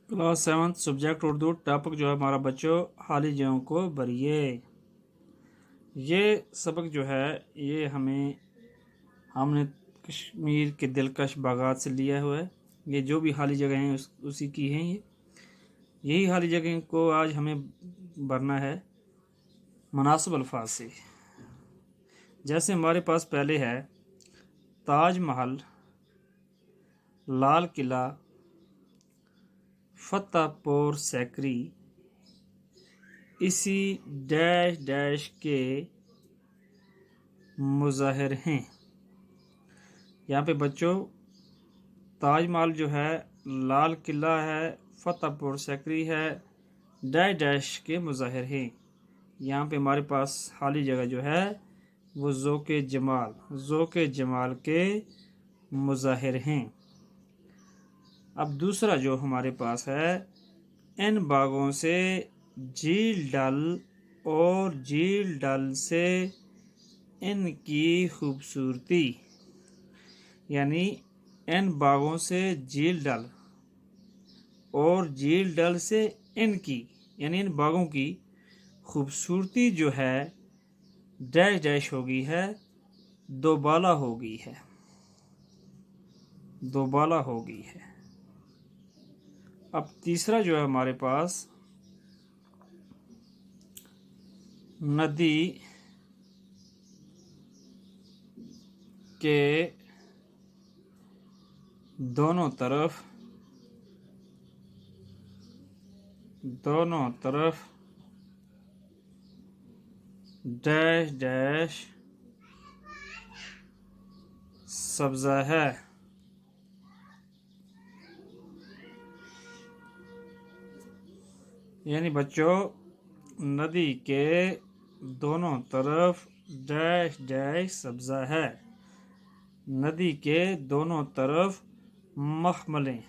Class 7 subject Urdu. Topic जो है हमारा बच्चों, हाली जगहों को भरिए। ये सबक जो है ये हमने कश्मीर के दिलकश बागात से लिया हुआ है। ये जो भी हाली जगह हैं उसी की हैं। यही हाली जगह को आज हमें भरना है मुनासिब अल्फाज से। जैसे हमारे पास पहले है ताज महल, लाल किला, फतेहपुर सीकरी, इसी डैश डैश के मुज़ाहिर हैं। यहाँ पे बच्चों ताजमहल जो है, लाल किला है, फतेहपुर सीकरी है, डैश डैश के मुज़ाहिर हैं। यहाँ पे हमारे पास खाली जगह जो है वो ज़ोक़े जमाल के मुज़ाहिर हैं। अब दूसरा जो हमारे पास है, इन बागों से झील डल और झील डल से इनकी खूबसूरती, यानी इन बागों से झील डल और झील डल से इनकी, यानी इन बागों की खूबसूरती जो है डैश डैश हो गई है, दोबाला हो गई है, दोबाला हो गई है। अब तीसरा जो है हमारे पास, नदी के दोनों तरफ डैश डैश सब्ज़ा है। यानी बच्चों नदी के दोनों तरफ डैश डैश सब्ज़ा है। नदी के दोनों तरफ मखमलें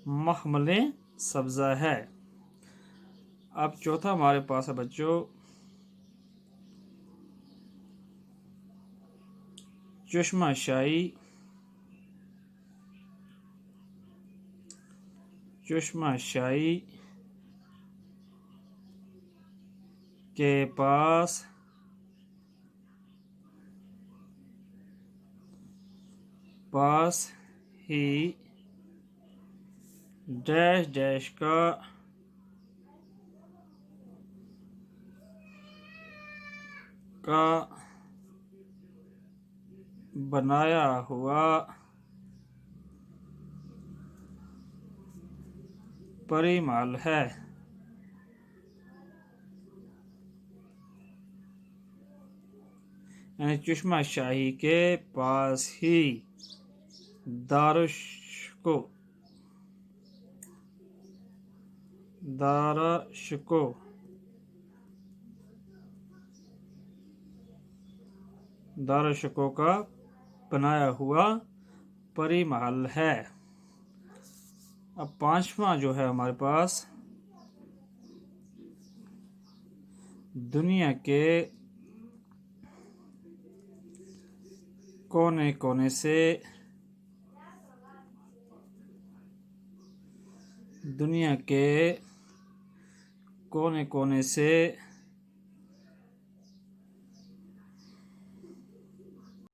मखमलें सब्ज़ा है। अब चौथा हमारे पास है बच्चों चश्माशाही के पास ही डैश डैश का बनाया हुआ परी महल है। यानी चश्माशाही के पास ही दारशको का बनाया हुआ परी महल है। अब पांचवा जो है हमारे पास, दुनिया के कोने कोने से